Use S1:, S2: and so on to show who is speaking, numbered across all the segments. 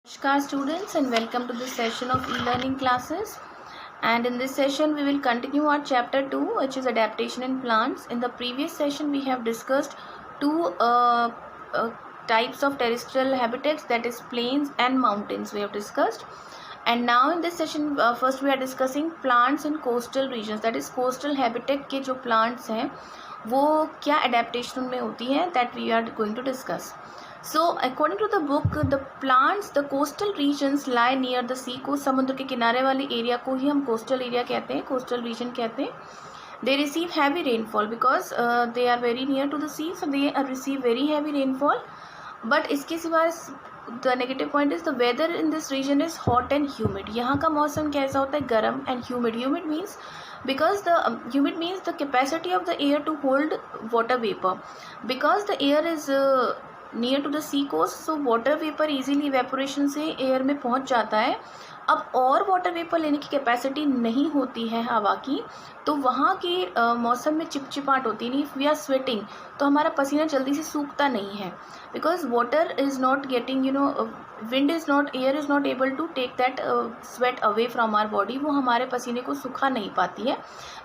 S1: Namaskar students and welcome to this session of e-learning classes, and in this session we will continue our chapter 2, which is adaptation in plants. In the previous session we have discussed two types of terrestrial habitats, that is plains and mountains we have discussed. And now in this session first we are discussing plants in coastal regions, that is coastal habitat के जो plants हैं वो क्या adaptation उनमें होती है, that we are going to discuss. So according to the book, the plants, the coastal regions lie near the sea को, समुद्र के किनारे वाले एरिया को ही हम कोस्टल एरिया कहते हैं, कोस्टल रीजन कहते हैं. They receive heavy rainfall because they are very near to the sea, so they receive very heavy rainfall. But इसके सिवा the negative point is the weather in this region is hot and humid. यहाँ का मौसम कैसा होता है? गर्म and humid. Humid means because humid means the capacity of the air to hold water vapor. Because the air is near to the sea coast, so water vapour easily evaporation से air में पहुंच जाता है. अब और water vapour लेने की capacity नहीं होती है हवा की, तो वहाँ के मौसम में चिपचिपाहट होती नहीं. इफ़ वी आर स्वेटिंग तो हमारा पसीना जल्दी से सूखता नहीं है, because water is not getting wind is not, air is not able to take that sweat away from our body. वो हमारे पसीने को सुखा नहीं पाती है,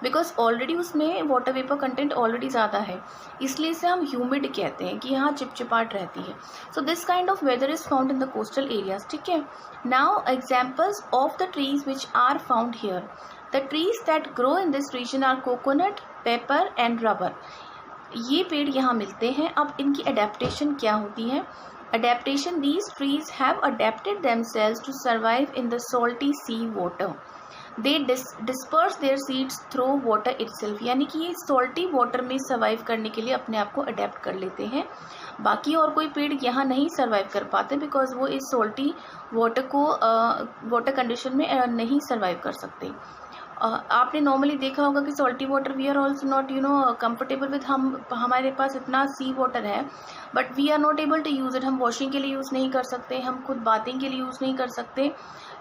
S1: बिकॉज ऑलरेडी उसमें वाटर वेपर कंटेंट ऑलरेडी ज़्यादा है. इसलिए इसे हम ह्यूमिड कहते हैं कि यहाँ चिपचिपाहट रहती है. So this kind of weather is found in the coastal areas. ठीक है. Now examples of the trees which are found here. The trees that grow in this region are coconut, pepper and rubber. ये पेड़ यहाँ मिलते हैं. अब इनकी adaptation क्या होती है? Adaptation, these trees have adapted themselves to survive in the salty sea water. They disperse their seeds through water itself. यानी कि ये salty water में survive करने के लिए अपने आप को adapt कर लेते हैं. बाकी और कोई पेड़ यहाँ नहीं survive कर पाते, because वो इस salty water को water condition में नहीं survive कर सकते. आपने नॉर्मली देखा होगा कि salty water we are also not comfortable with. हमारे पास इतना सी वाटर है, but we are not able to use it. हम वॉशिंग के लिए यूज़ नहीं कर सकते, हम खुद बाथिंग के लिए यूज़ नहीं कर सकते,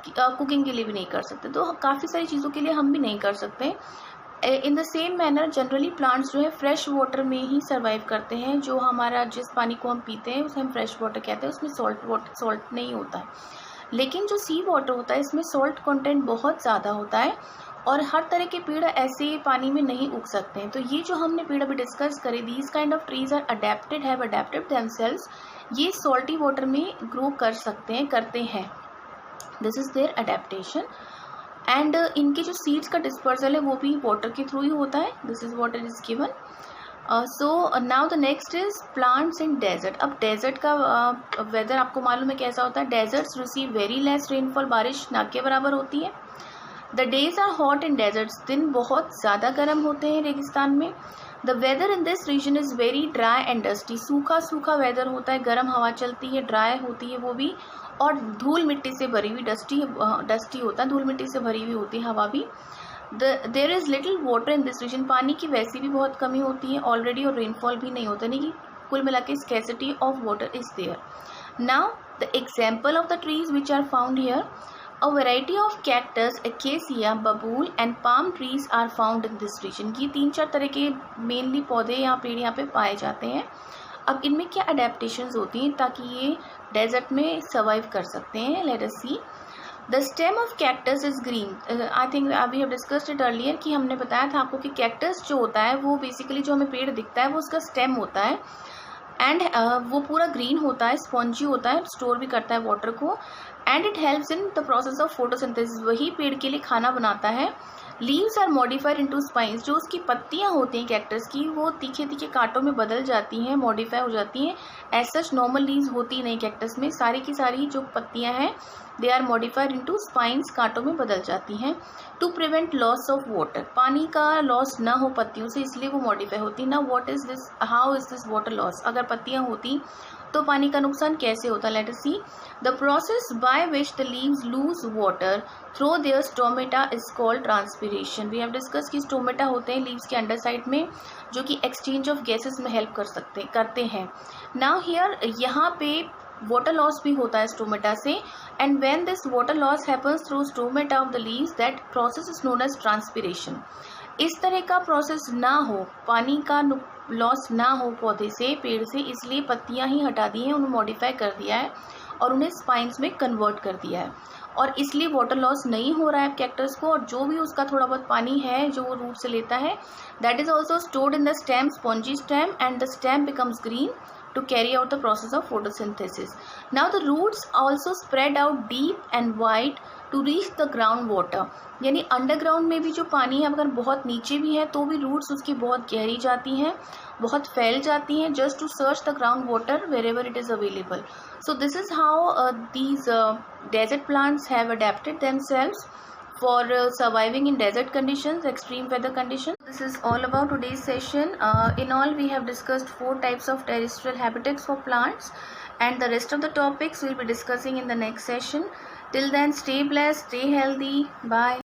S1: कुकिंग के लिए भी नहीं कर सकते, तो काफ़ी सारी चीज़ों के लिए हम भी नहीं कर सकते. In the same manner generally plants जो है फ्रेश वाटर में ही सर्वाइव करते हैं. जो हमारा जिस पानी को हम पीते हैं उसे हम फ्रेश वाटर कहते हैं, उसमें सॉल्ट नहीं होता है. लेकिन जो सी वाटर होता है इसमें सॉल्ट कंटेंट बहुत ज़्यादा होता है, और हर तरह के पेड़ ऐसे पानी में नहीं उग सकते हैं. तो ये जो हमने पेड़ अभी डिस्कस करे, these kind of trees are adapted, have adapted themselves. ये सॉल्टी वाटर में ग्रो कर सकते हैं, करते हैं. This is their adaptation. And इनके जो सीड्स का डिस्पर्सल है वो भी वाटर के थ्रू ही होता है. This is what is given. So now the next is plants in desert. अब डेजर्ट का वेदर आपको मालूम है कैसा होता है. Deserts receive very less rainfall. बारिश ना के बराबर होती है. The days are hot in deserts. दिन बहुत ज़्यादा गर्म होते हैं रेगिस्तान में. The weather in this region is very dry and dusty. सूखा सूखा वेदर होता है, गर्म हवा चलती है, ड्राई होती है वो भी, और धूल मिट्टी से भरी हुई, डस्टी होता है, धूल मिट्टी से भरी हुई होती है हवा भी. There is little water in this region. पानी की वैसी भी बहुत कमी होती है ऑलरेडी, और रेनफॉल भी नहीं होता, नहीं कि कुल मिला के scarcity of water is there. Now the example of the trees which are found here. A variety of cactus, acacia, babool and palm trees are found in this region. ये 3-4 तरह के मेनली पौधे यहाँ पेड़ यहाँ पे पाए जाते हैं. अब इनमें क्या अडेप्टेशंस होती हैं ताकि ये डेजर्ट में सर्वाइव कर सकते हैं? Let us see. The stem of cactus is green. I think we have discussed it earlier कि हमने बताया था आपको कि कैक्टस जो होता है वो बेसिकली जो हमें पेड़ दिखता है वो उसका स्टेम होता है, एंड वो पूरा ग्रीन होता है, स्पॉन्जी होता है, स्टोर भी करता है वाटर को, and it helps in the process of photosynthesis. वही पेड़ के लिए खाना बनाता है. Leaves are modified into spines. जो उसकी पत्तियां होती हैं कैक्टस की वो तीखे तीखे कांटों में बदल जाती हैं, मॉडिफाई हो जाती हैं. एज सच नॉर्मल लीव्स होती नहीं कैक्टस में. सारी की सारी जो पत्तियां हैं they are modified into spines, कांटों में बदल जाती हैं. To prevent loss of water. पानी का लॉस ना हो पत्तियों से, इसलिए वो मॉडिफाई होती. ना what is this, how is this water loss. अगर पत्तियां होती तो पानी का नुकसान कैसे होता? Let us see. The process by which the leaves lose water through their stomata is called transpiration. We have discuss कि स्टोमेटा होते हैं लीव्स के अंडर साइड में, जो कि एक्सचेंज ऑफ गैसेस में हेल्प करते हैं. नाउ हियर यहाँ पे वाटर लॉस भी होता है स्टोमेटा से, and when this water loss happens through stomata of the leaves, that process is known as transpiration. इस तरह का प्रोसेस ना हो, पानी का लॉस ना हो पौधे से, पेड़ से, इसलिए पत्तियां ही हटा दी हैं, उन्हें मॉडिफाई कर दिया है और उन्हें स्पाइन्स में कन्वर्ट कर दिया है, और इसलिए वाटर लॉस नहीं हो रहा है कैक्टस को, और जो भी उसका थोड़ा बहुत पानी है जो वो रूट से लेता है, that is also stored in the stem, spongy stem, and the stem becomes green to carry out the process of photosynthesis. Now the roots also spread out deep and wide to reach the ground water. यानी underground में भी जो पानी है अगर बहुत नीचे भी है तो भी रूट्स उसकी बहुत गहरी जाती हैं, बहुत फैल जाती हैं, just to search the ground water wherever it is available. So this is how these desert plants have adapted themselves for surviving in desert conditions, extreme weather conditions. This is all about today's session. In all, we have discussed 4 types of terrestrial habitats for plants, and the rest of the topics we'll be discussing in the next session. Till then, stay blessed, stay healthy. Bye.